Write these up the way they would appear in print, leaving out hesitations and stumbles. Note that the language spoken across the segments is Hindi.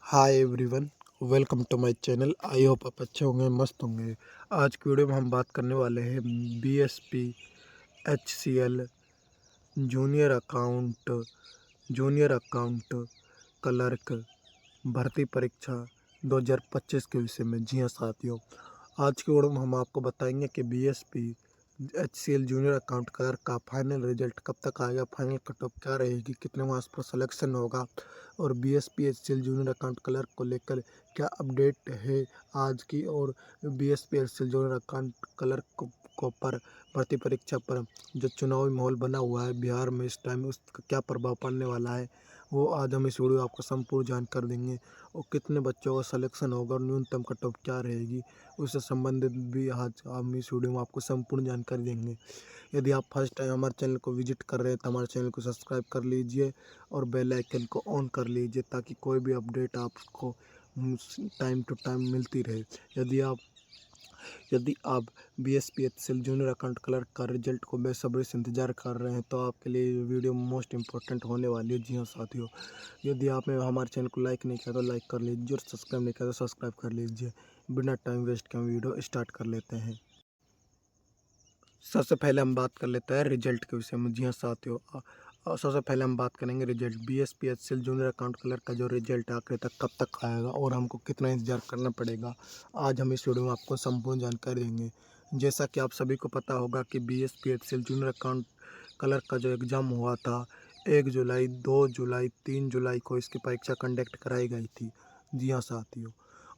Hi everyone, welcome to my channel. I hope आप अच्छे होंगे, मस्त होंगे। आज की वीडियो में हम बात करने वाले हैं BSP HCL junior account clerk भर्ती परीक्षा 2025 के विषय में। जी हाँ साथियों, आज की वीडियो में हम आपको बताएंगे कि BSP HCL junior account clerk का फाइनल रिजल्ट कब तक आएगा, फाइनल कट ऑफ क्या रहेगी, कितने मार्क्स पर सिलेक्शन होगा और BSP HCL junior account clerk को लेकर क्या अपडेट है आज की, और BSP HCL junior account clerk को पर भर्ती परीक्षा पर जो चुनावी माहौल बना हुआ है बिहार में इस टाइम, उसका क्या प्रभाव पड़ने वाला है, वो आज हम इस वीडियो आपको संपूर्ण जानकारी देंगे। और कितने बच्चों का सिलेक्शन होगा और न्यूनतम कट ऑफ क्या रहेगी, उससे संबंधित भी आज हम इस वीडियो में आपको संपूर्ण जानकारी देंगे। यदि आप फर्स्ट टाइम हमारे चैनल को विजिट कर रहे हैं तो हमारे चैनल को सब्सक्राइब कर लीजिए और बेल आइकन को ऑन कर लीजिए ताकि कोई भी अपडेट आपको टाइम टू टाइम मिलती रहे। यदि आप BSP HCL junior account clerk का रिजल्ट को बेसब्री से इंतजार कर रहे हैं तो आपके लिए ये वीडियो मोस्ट इंपॉर्टेंट होने वाली है। जी हाँ साथियों, यदि आपने हमारे चैनल को लाइक नहीं किया तो लाइक कर लीजिए और सब्सक्राइब नहीं किया तो सब्सक्राइब कर लीजिए। बिना टाइम वेस्ट के हम वीडियो स्टार्ट कर लेते हैं। सबसे पहले हम बात कर लेते हैं रिजल्ट के विषय में। जी हाँ साथियों, सबसे पहले हम बात करेंगे result. BSP HCL junior account clerk का जो रिजल्ट आखिर तक कब तक आएगा और हमको कितना इंतजार करना पड़ेगा, आज हम इस वीडियो में आपको संपूर्ण जानकारी देंगे। जैसा कि आप सभी को पता होगा कि BSP HCL junior account clerk का जो एग्ज़ाम हुआ था 1 जुलाई, 2 जुलाई, 3 जुलाई को इसकी परीक्षा कंडक्ट कराई गई थी। जी हाँ साथियों,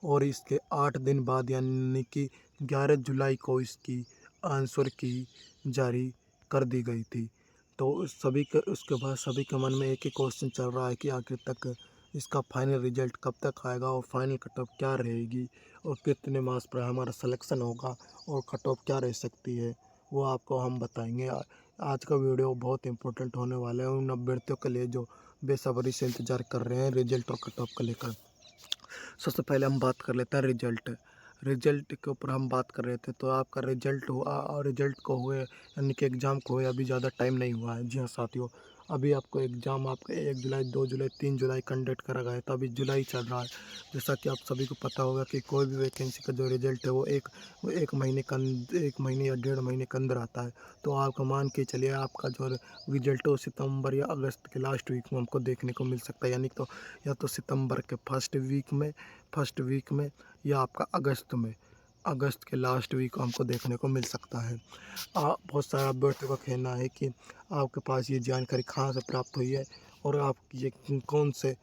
और इसके 8 दिन बाद यानी कि 11 जुलाई को इसकी आंसर की जारी कर दी गई थी। तो उसके बाद सभी के मन में एक ही क्वेश्चन चल रहा है कि आखिर तक इसका फाइनल रिजल्ट कब तक आएगा और फाइनल कट ऑफ क्या रहेगी और कितने मार्क्स पर हमारा सिलेक्शन होगा और कट ऑफ क्या रह सकती है, वो आपको हम बताएंगे। आज का वीडियो बहुत इंपॉर्टेंट होने वाला है उन अभ्यर्थियों के लिए जो बेसब्री से इंतजार कर रहे हैं रिजल्ट और कट ऑफ को लेकर। सबसे पहले हम बात कर लेते हैं रिजल्ट के ऊपर हम बात कर रहे थे। तो आपका रिजल्ट हुआ और रिजल्ट को हुए यानी कि एग्ज़ाम को हुए अभी ज़्यादा टाइम नहीं हुआ है। जी हाँ साथियों, अभी आपको एग्ज़ाम आपका 1 जुलाई, 2 जुलाई, 3 जुलाई कंडक्ट करा गया है, तो अभी जुलाई चल रहा है। जैसा कि आप सभी को पता होगा कि कोई भी वैकेंसी का जो रिजल्ट है वो एक महीने का 1 महीने या 1.5 महीने के अंदर आता है। तो आप मान के चलिए आपका जो रिजल्ट है वो सितंबर या अगस्त के लास्ट वीक में हमको देखने को मिल सकता है, यानी तो या तो सितंबर के फर्स्ट वीक में या आपका अगस्त के लास्ट वीक को हमको देखने को मिल सकता है। बहुत सारे अभ्यर्थियों का कहना है कि आपके पास ये जानकारी कहाँ से प्राप्त हुई है और आप ये कौन से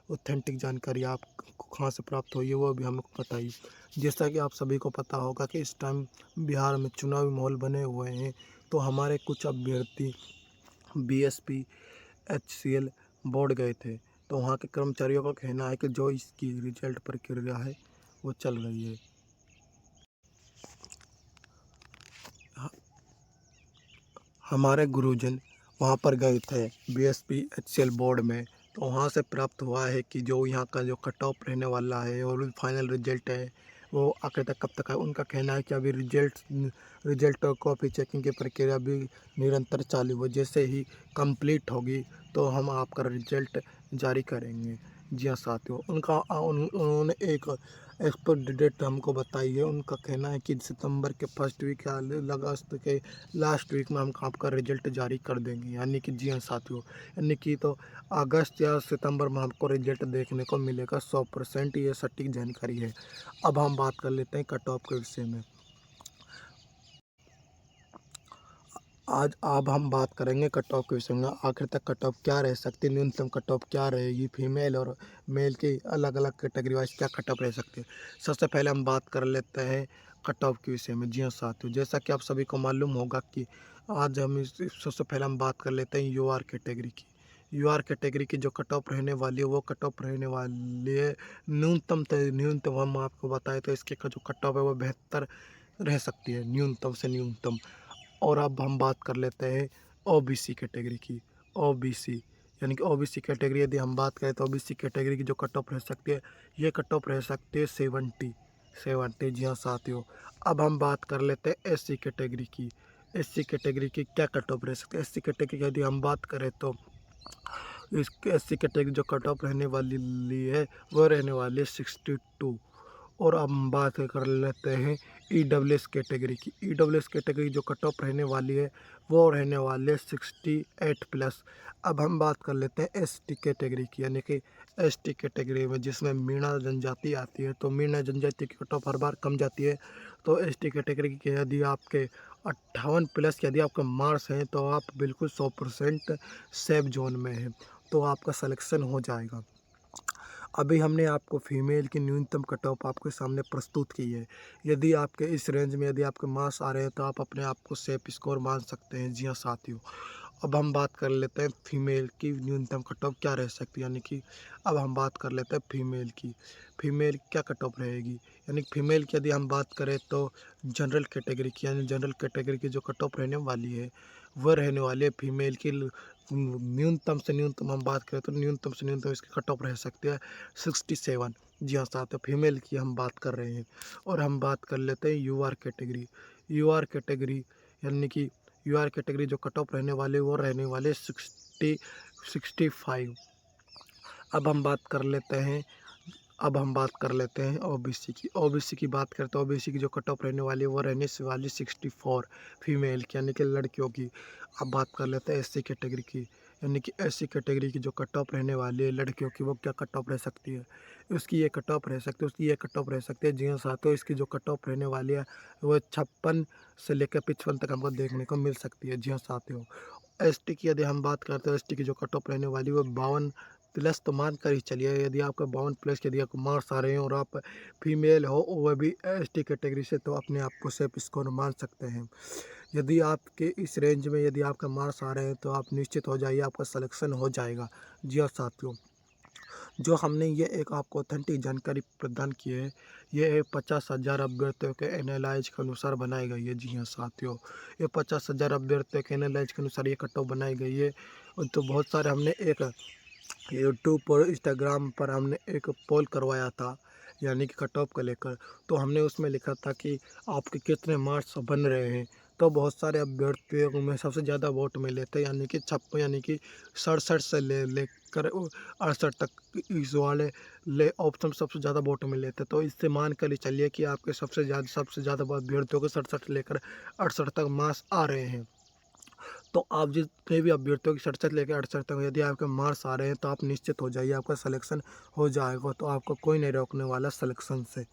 ऑथेंटिक जानकारी आपको कहाँ से प्राप्त हुई है वो भी हमको बताइए। जैसा कि आप सभी को पता होगा कि इस टाइम बिहार में चुनावी माहौल बने हुए हैं, तो हमारे कुछ अभ्यर्थी बीएसपी एचसीएल बोर्ड गए थे, तो वहाँ के कर्मचारियों का कहना है कि जो इसकी रिजल्ट प्रक्रिया है वो चल रही है। हमारे गुरुजन वहाँ पर गए थे बीएसपी एचसीएल बोर्ड में, तो वहाँ से प्राप्त हुआ है कि जो यहाँ का जो कट ऑफ रहने वाला है और फाइनल रिजल्ट है वो आखिर तक कब तक है। उनका कहना है कि अभी रिजल्ट और कॉपी चेकिंग की प्रक्रिया भी निरंतर चालू है, जैसे ही कंप्लीट होगी तो हम आपका रिजल्ट जारी करेंगे। जी हाँ साथियों, उन्होंने एक एक्सपायरी डेट हमको बताई है। उनका कहना है कि सितंबर के फर्स्ट वीक या अगस्त के लास्ट वीक में हम आपका रिजल्ट जारी कर देंगे, यानी कि जी हाँ साथियों, यानी कि तो अगस्त या सितंबर में हमको रिजल्ट देखने को मिलेगा 100%, ये सटीक जानकारी है। अब हम बात कर लेते हैं कट ऑफ के विषय में। अब हम बात करेंगे कट ऑफ के विषय में। आखिर तक कट ऑफ क्या रह सकती है, न्यूनतम कट ऑफ क्या रहेगी, फीमेल और मेल की अलग अलग कैटेगरी वाइज क्या कट ऑफ रह सकती है। सबसे पहले हम बात कर लेते हैं कट ऑफ के विषय में। जी हाँ साथियों, जैसा कि आप सभी को मालूम होगा कि आज सबसे पहले हम बात कर लेते हैं यूआर कैटेगरी की। यूआर कैटेगरी की जो कट ऑफ रहने वाली है वो कट ऑफ रहने वाली है न्यूनतम हम आपको बताएं तो इसके जो कट ऑफ है वो 72 रह सकती है, न्यूनतम से न्यूनतम। और अब हम बात कर लेते हैं ओबीसी कैटेगरी की। ओबीसी यानी कि ओबीसी कैटेगरी यदि हम बात करें तो ओबीसी कैटेगरी की जो कट ऑफ रह सकती है, ये कट ऑफ रह सकती है 70। जी हाँ साथियों, अब हम बात कर लेते हैं एससी कैटेगरी की। एससी कैटेगरी की क्या कट ऑफ रह सकती है। एससी कैटेगरी की यदि हम बात करें तो इसके एससी कैटेगरी जो कट ऑफ रहने वाली है वो रहने वाली है 62। और अब हम बात कर लेते हैं ईडब्ल्यूएस कैटेगरी की। ईडब्ल्यूएस कैटेगरी जो कट ऑफ रहने वाली है वो रहने वाली है 68+। अब हम बात कर लेते हैं एसटी कैटेगरी की, यानी कि एसटी कैटेगरी में जिसमें मीणा जनजाति आती है, तो मीणा जनजाति की कट ऑफ हर बार कम जाती है। तो एसटी कैटेगरी के यदि आपके 58+ यदि आपके मार्क्स हैं तो आप बिल्कुल 100% सेफ जोन में हैं, तो आपका सिलेक्शन हो जाएगा। अभी हमने आपको फीमेल की न्यूनतम कट ऑफ आपके सामने प्रस्तुत की है। यदि आपके इस रेंज में यदि आपके मार्क्स आ रहे हैं तो आप अपने आप को सेफ स्कोर मान सकते हैं। जी हाँ साथियों, अब हम बात कर लेते हैं फीमेल की न्यूनतम कट ऑफ क्या रह सकती है, यानी कि अब हम बात कर लेते हैं फीमेल की। फीमेल क्या कट ऑफ रहेगी, यानी फीमेल की यदि हम बात करें तो जनरल कैटेगरी की, यानी जनरल कैटेगरी की जो कट ऑफ रहने वाली है वह रहने वाली है फीमेल की न्यूनतम से न्यूनतम हम बात करें तो न्यूनतम से न्यूनतम इसकी कट ऑफ रह सकती है 67। जी हाँ साथियों, फीमेल की हम बात कर रहे हैं। और हम बात कर लेते हैं यूआर कैटेगरी। यूआर कैटेगरी यानी कि यूआर कैटेगरी जो कट ऑफ रहने वाले वो रहने वाले 65। अब हम बात कर लेते हैं ओबीसी की। ओबीसी की बात करते हैं, ओबीसी की जो कट ऑफ रहने वाली है वो रहने से वाली 64 फीमेल की, यानी कि लड़कियों की। अब बात कर लेते हैं एससी कैटेगरी की, यानी कि एससी कैटेगरी की जो कट ऑफ रहने वाली है लड़कियों की वो क्या कट ऑफ रह सकती है, उसकी ये कट ऑफ रह सकती है, उसकी ये कट ऑफ रह सकती है। जी हाँ साथियों, इसकी जो कट ऑफ रहने वाली है वो 56 से लेकर 55 तक हमको देखने को मिल सकती है। जी हाँ साथियों, एसटी की यदि हम बात करते हैं, एसटी की जो कट ऑफ रहने वाली है वो 52+ तो मान कर ही चलिए। यदि आपका 52+ यदि आपको मार्क्स आ रहे हैं और आप फीमेल हो वह भी एसटी कैटेगरी से, तो अपने आप को सेफ स्कोर मान सकते हैं। यदि आपके इस रेंज में यदि आपका मार्क्स आ रहे हैं तो आप निश्चित हो जाइए, आपका सिलेक्शन हो जाएगा। जी हाँ साथियों, जो हमने ये एक आपको ऑथेंटिक जानकारी प्रदान की है, ये है 50,000 अभ्यर्थियों के एनालाइज के अनुसार बनाई गई है। जी हाँ साथियों, ये 50,000 अभ्यर्थियों के एनालाइज के अनुसार ये कट ऑफ बनाई गई है। तो बहुत सारे हमने एक यूट्यूब और इंस्टाग्राम पर हमने एक पोल करवाया था, यानी कि कट ऑफ को लेकर। तो हमने उसमें लिखा था कि आपके कितने मार्क्स बन रहे हैं। तो बहुत सारे अभ्यर्थियों में सबसे ज़्यादा वोट मिले थे, यानी कि 56, यानी कि 67 से लेकर 68 तक इस वाले ऑप्शन सबसे ज़्यादा वोट मिले थे। तो इससे मान कर ही चलिए कि आपके सबसे ज़्यादा अभ्यर्थियों को 67 लेकर 68 तक मार्क्स आ रहे हैं। तो आप जितने भी अभ्यर्थियों की 67 लेकर 68 तक यदि आपके मार्क्स आ रहे हैं तो आप निश्चित हो जाइए, आपका सिलेक्शन हो जाएगा। तो आपको कोई नहीं रोकने वाला सिलेक्शन से।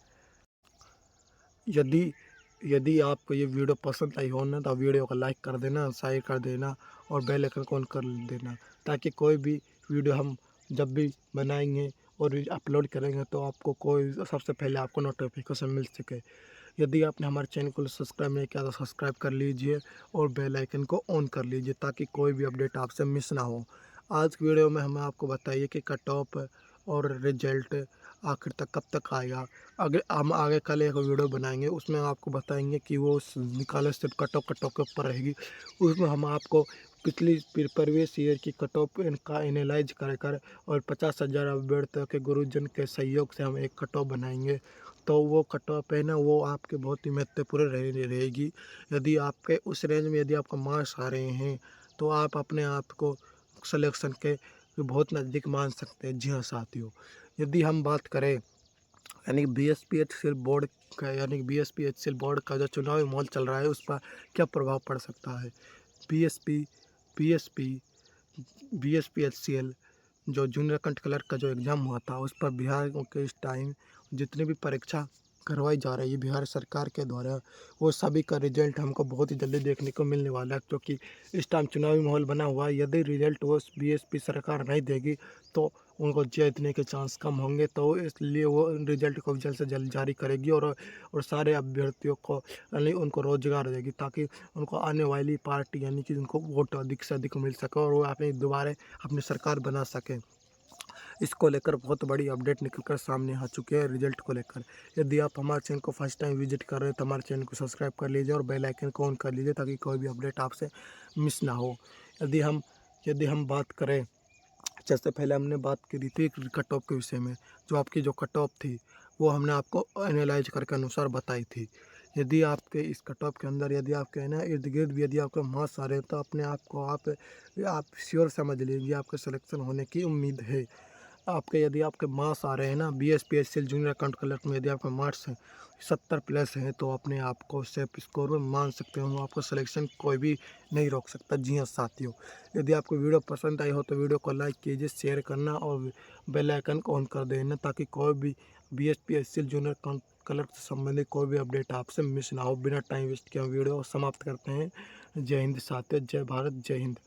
यदि यदि आपको ये वीडियो पसंद आई हो ना तो वीडियो को लाइक कर देना, शेयर कर देना और बेल आइकन को ऑन कर देना, ताकि कोई भी वीडियो हम जब भी बनाएंगे और अपलोड करेंगे तो आपको कोई सबसे पहले आपको नोटिफिकेशन मिल सके। यदि आपने हमारे चैनल को सब्सक्राइब नहीं किया तो सब्सक्राइब कर लीजिए और बेल आइकन को ऑन कर लीजिए, ताकि कोई भी अपडेट आपसे मिस ना हो। आज की वीडियो में हमें आपको बताइए कि कट ऑफ और रिजल्ट आखिर तक कब तक आएगा। अगर हम आगे कल एक वीडियो बनाएंगे उसमें आपको बताएंगे कि वो निकाले सिर्फ कट ऑफ के ऊपर रहेगी। उसमें हम आपको पिछली प्रीवियस ईयर की कट ऑफ का एनालाइज कर और 50,000 अभ्यर्थियों के गुरुजन के सहयोग से हम एक कट ऑफ बनाएंगे। तो वो कट ऑफ है ना, वो आपके बहुत ही महत्वपूर्ण रहेगी। यदि आपके उस रेंज में यदि आपका मार्क्स आ रहे हैं तो आप अपने आप को सिलेक्शन के बहुत नज़दीक मान सकते हैं। जी हाँ साथियों, यदि हम बात करें यानी कि बीएसपीएचसीएल बोर्ड का, यानी कि बीएसपीएचसीएल बोर्ड का जो चुनावी माहौल चल रहा है उस पर क्या प्रभाव पड़ सकता है। बीएसपी बीएसपी बीएसपीएचसीएल जो जूनियर कंट क्लर्क का जो एग्ज़ाम हुआ था उस पर बिहार के इस टाइम जितनी भी परीक्षा करवाई जा रही है बिहार सरकार के द्वारा, वो सभी का रिजल्ट हमको बहुत ही जल्दी देखने को मिलने वाला है, क्योंकि इस टाइम चुनावी माहौल बना हुआ है। यदि रिजल्ट वो बीएसपी सरकार नहीं देगी तो उनको जीतने के चांस कम होंगे, तो इसलिए वो रिजल्ट को जल्द से जल्द जारी करेगी और सारे अभ्यर्थियों को यानी उनको रोजगार देगी, ताकि उनको आने वाली पार्टी यानी कि उनको वोट अधिक से अधिक मिल सके और वो अपनी दोबारा अपनी सरकार बना सकें। इसको लेकर बहुत बड़ी अपडेट निकल कर सामने आ चुकी है रिजल्ट को लेकर। यदि आप हमारे चैनल को फर्स्ट टाइम विजिट कर रहे हैं तो हमारे चैनल को सब्सक्राइब कर लीजिए और बेल आइकन को ऑन कर लीजिए, ताकि कोई भी अपडेट आपसे मिस ना हो। यदि हम बात करें, जैसे पहले हमने बात की थी कट ऑफ के विषय में, जो आपकी जो कट ऑफ थी वो हमने आपको एनालाइज करके अनुसार बताई थी। यदि आपके इस कट ऑफ के अंदर यदि आपके है ना इर्द गिर्द भी यदि आपके मार्क्स आ रहे हैं तो अपने आप को आप श्योर समझ लीजिए आपके सिलेक्शन होने की उम्मीद है। आपके यदि आपके मार्क्स आ रहे हैं ना BSPSL जूनियर अकाउंट क्लर्क में यदि आपका मार्क्स है 70 प्लस है तो अपने आप को सेफ स्कोर में मान सकते हो, आपको सिलेक्शन कोई भी नहीं रोक सकता। जी हाँ साथियों, यदि आपको वीडियो पसंद आई हो तो वीडियो को लाइक कीजिए, शेयर करना और बेल आइकन को ऑन कर देना ताकि कोई भी BSPSL जूनियर अकाउंट क्लर्क से संबंधित कोई भी अपडेट आपसे मिस ना हो। बिना टाइम वेस्ट किए वीडियो समाप्त करते हैं। जय हिंद साथियों, जय भारत, जय हिंद।